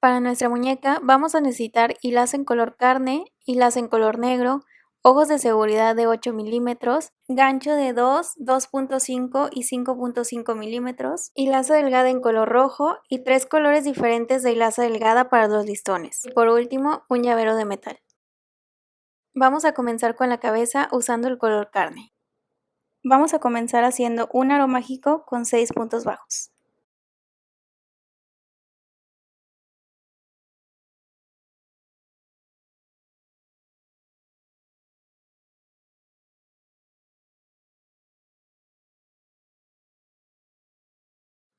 Para nuestra muñeca vamos a necesitar hilazo en color carne, hilazo en color negro, ojos de seguridad de 8 milímetros, gancho de 2, 2.5 y 5.5 milímetros, hilazo delgada en color rojo y 3 colores diferentes de hilazo delgada para los listones. Y por último, un llavero de metal. Vamos a comenzar con la cabeza usando el color carne. Vamos a comenzar haciendo un aro mágico con 6 puntos bajos.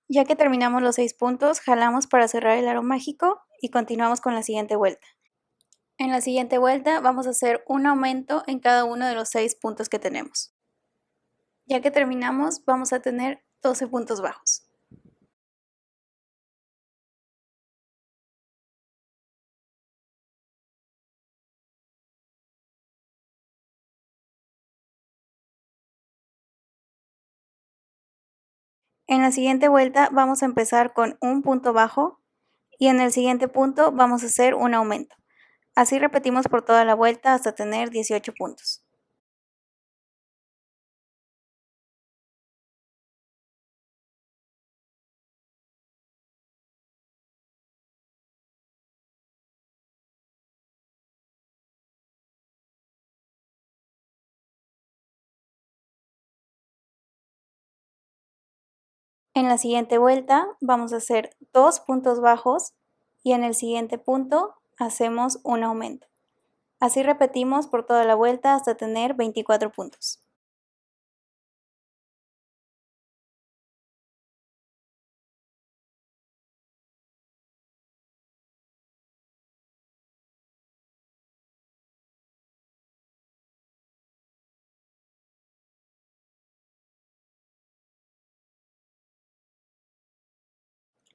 Ya que terminamos los 6 puntos, jalamos para cerrar el aro mágico y continuamos con la siguiente vuelta. En la siguiente vuelta vamos a hacer un aumento en cada uno de los 6 puntos que tenemos. Ya que terminamos, vamos a tener 12 puntos bajos. En la siguiente vuelta vamos a empezar con un punto bajo y en el siguiente punto vamos a hacer un aumento. Así repetimos por toda la vuelta hasta tener 18 puntos. En la siguiente vuelta vamos a hacer 2 puntos bajos y en el siguiente punto hacemos un aumento. Así repetimos por toda la vuelta hasta tener 24 puntos.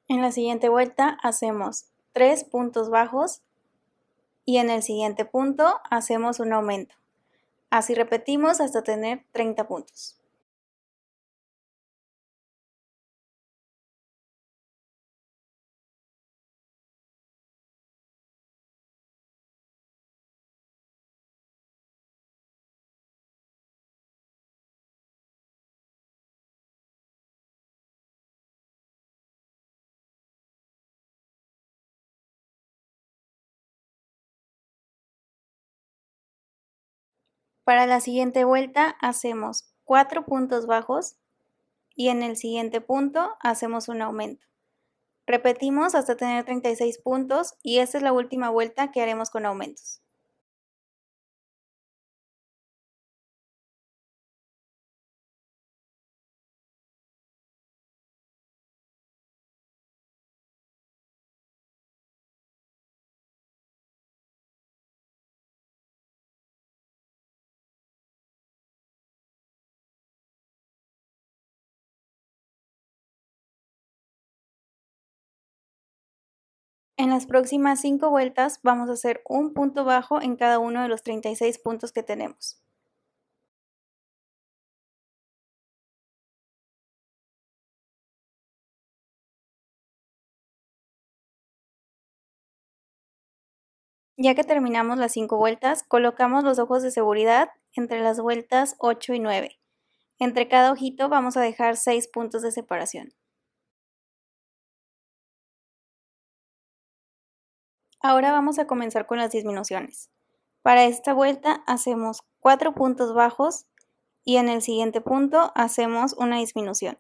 En la siguiente vuelta hacemos 3 puntos bajos y en el siguiente punto hacemos un aumento. Así repetimos hasta tener 30 puntos. Para la siguiente vuelta hacemos 4 puntos bajos y en el siguiente punto hacemos un aumento. Repetimos hasta tener 36 puntos y esta es la última vuelta que haremos con aumentos. En las próximas 5 vueltas vamos a hacer un punto bajo en cada uno de los 36 puntos que tenemos. Ya que terminamos las 5 vueltas, colocamos los ojos de seguridad entre las vueltas 8 y 9. Entre cada ojito vamos a dejar 6 puntos de separación. Ahora vamos a comenzar con las disminuciones. Para esta vuelta hacemos 4 puntos bajos y en el siguiente punto hacemos una disminución.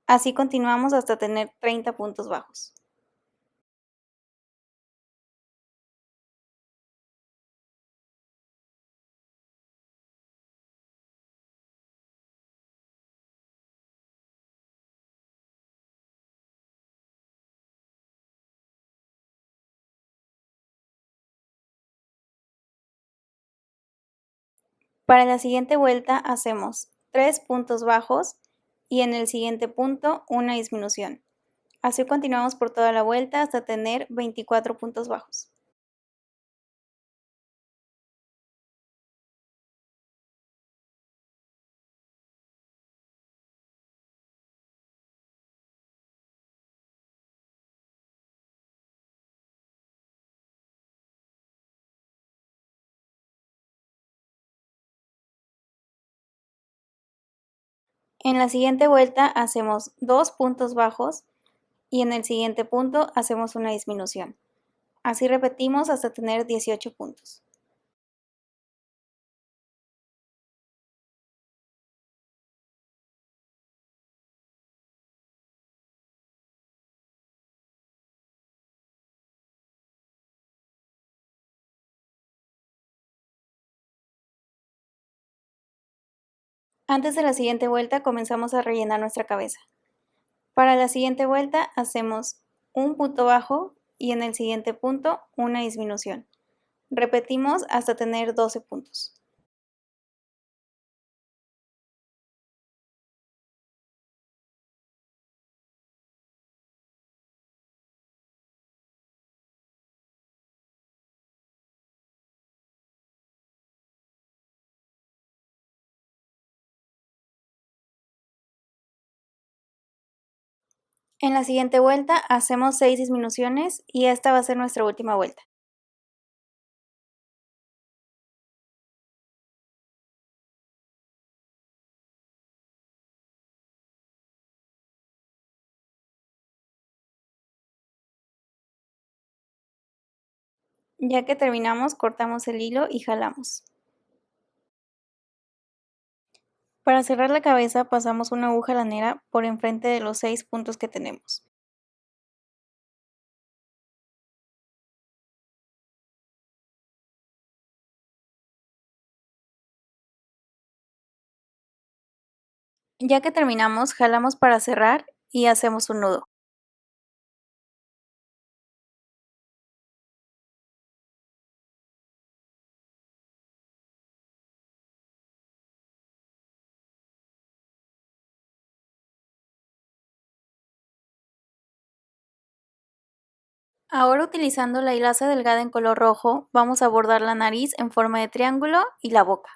Así continuamos hasta tener 30 puntos bajos. Para la siguiente vuelta hacemos 3 puntos bajos y en el siguiente punto una disminución. Así continuamos por toda la vuelta hasta tener 24 puntos bajos. En la siguiente vuelta hacemos 2 puntos bajos y en el siguiente punto hacemos una disminución. Así repetimos hasta tener 18 puntos. Antes de la siguiente vuelta comenzamos a rellenar nuestra cabeza. Para la siguiente vuelta hacemos un punto bajo y en el siguiente punto una disminución. Repetimos hasta tener 12 puntos. En la siguiente vuelta hacemos 6 disminuciones y esta va a ser nuestra última vuelta. Ya que terminamos, cortamos el hilo y jalamos. Para cerrar la cabeza pasamos una aguja lanera por enfrente de los 6 puntos que tenemos. Ya que terminamos, jalamos para cerrar y hacemos un nudo. Ahora utilizando la hilaza delgada en color rojo, vamos a bordar la nariz en forma de triángulo y la boca.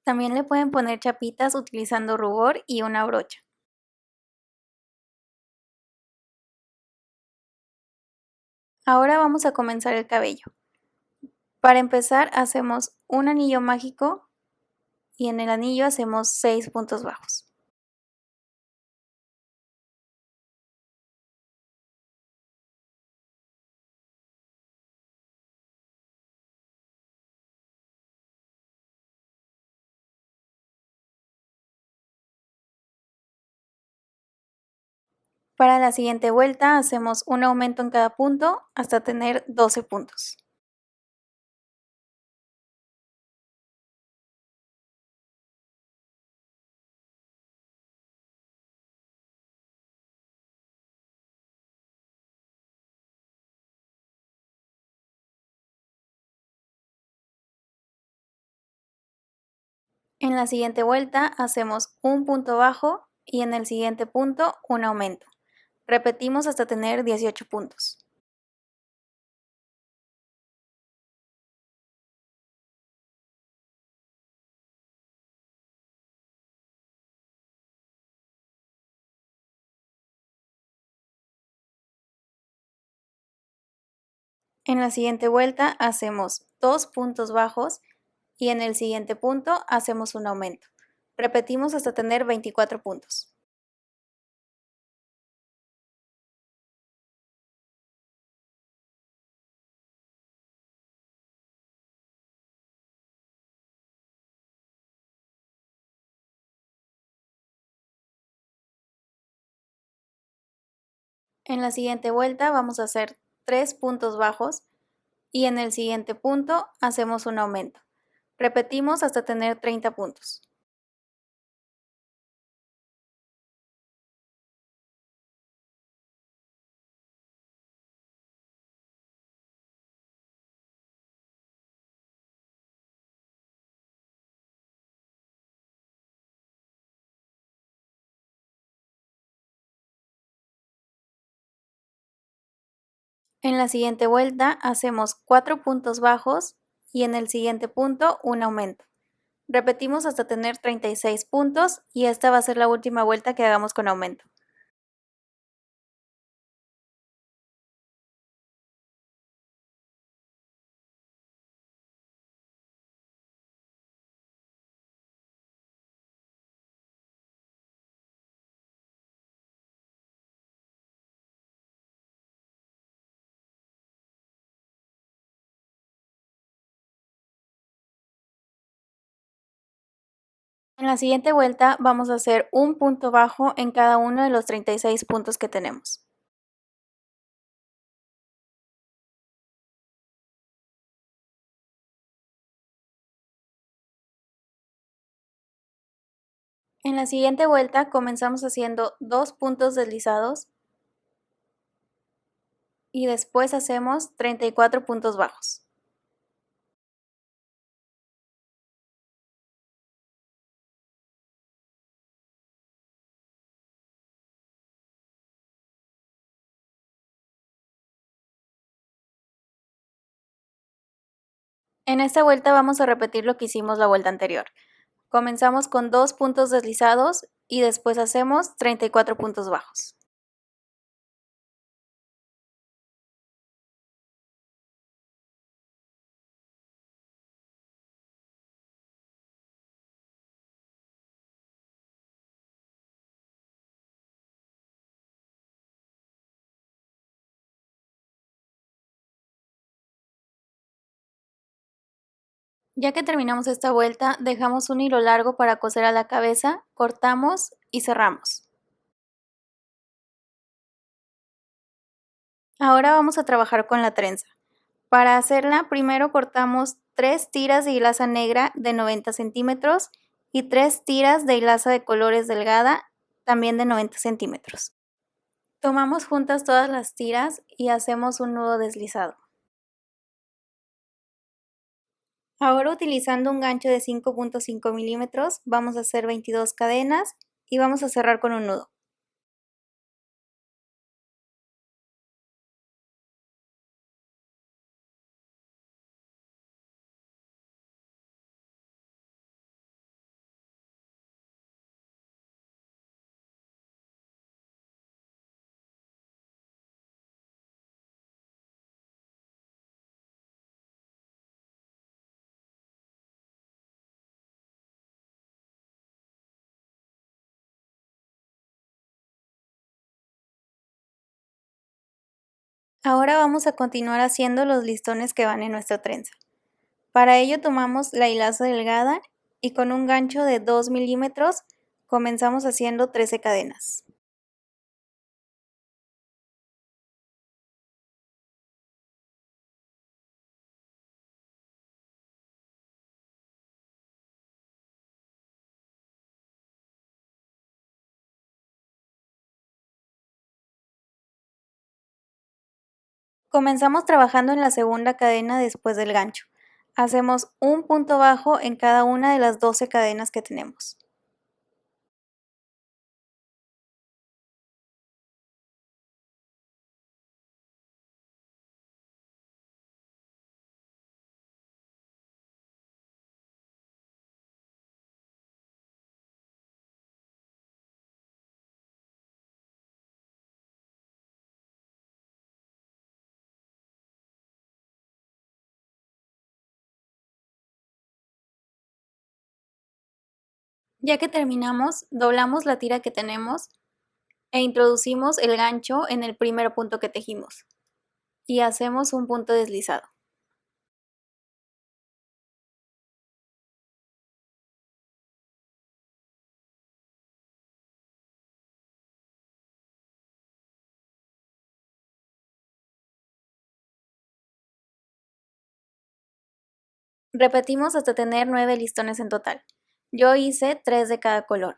También le pueden poner chapitas utilizando rubor y una brocha. Ahora vamos a comenzar el cabello. Para empezar hacemos un anillo mágico y en el anillo hacemos 6 puntos bajos. Para la siguiente vuelta hacemos un aumento en cada punto hasta tener 12 puntos. En la siguiente vuelta hacemos un punto bajo y en el siguiente punto un aumento. Repetimos hasta tener 18 puntos. En la siguiente vuelta hacemos 2 puntos bajos y en el siguiente punto hacemos un aumento. Repetimos hasta tener 24 puntos. En la siguiente vuelta vamos a hacer 3 puntos bajos y en el siguiente punto hacemos un aumento. Repetimos hasta tener 30 puntos. En la siguiente vuelta hacemos 4 puntos bajos y en el siguiente punto un aumento. Repetimos hasta tener 36 puntos y esta va a ser la última vuelta que hagamos con aumento. En la siguiente vuelta vamos a hacer un punto bajo en cada uno de los 36 puntos que tenemos. En la siguiente vuelta comenzamos haciendo 2 puntos deslizados y después hacemos 34 puntos bajos. En esta vuelta vamos a repetir lo que hicimos la vuelta anterior. Comenzamos con 2 puntos deslizados y después hacemos 34 puntos bajos. Ya que terminamos esta vuelta, dejamos un hilo largo para coser a la cabeza, cortamos y cerramos. Ahora vamos a trabajar con la trenza. Para hacerla, primero cortamos 3 tiras de hilaza negra de 90 centímetros y 3 tiras de hilaza de colores delgada, también de 90 centímetros. Tomamos juntas todas las tiras y hacemos un nudo deslizado. Ahora utilizando un gancho de 5.5 milímetros vamos a hacer 22 cadenas y vamos a cerrar con un nudo. Ahora vamos a continuar haciendo los listones que van en nuestra trenza. Para ello tomamos la hilaza delgada y con un gancho de 2 milímetros comenzamos haciendo 13 cadenas. Comenzamos trabajando en la segunda cadena después del gancho. Hacemos un punto bajo en cada una de las 12 cadenas que tenemos. Ya que terminamos, doblamos la tira que tenemos e introducimos el gancho en el primer punto que tejimos y hacemos un punto deslizado. Repetimos hasta tener 9 listones en total. Yo hice 3 de cada color.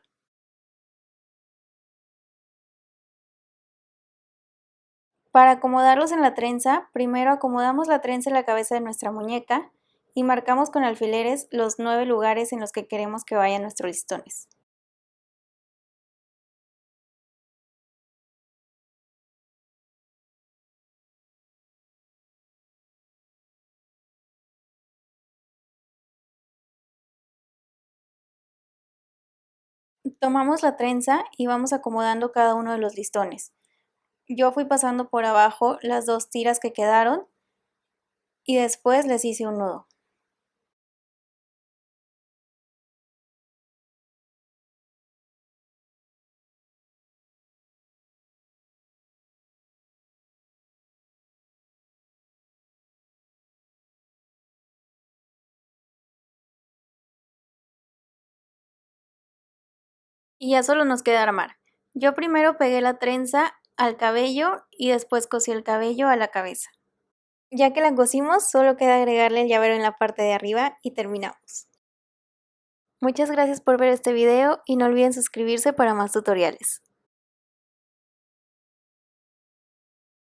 Para acomodarlos en la trenza, primero acomodamos la trenza en la cabeza de nuestra muñeca y marcamos con alfileres los 9 lugares en los que queremos que vayan nuestros listones. Tomamos la trenza y vamos acomodando cada uno de los listones. Yo fui pasando por abajo las 2 tiras que quedaron y después les hice un nudo. Y ya solo nos queda armar. Yo primero pegué la trenza al cabello y después cosí el cabello a la cabeza. Ya que la cosimos, solo queda agregarle el llavero en la parte de arriba y terminamos. Muchas gracias por ver este video y no olviden suscribirse para más tutoriales.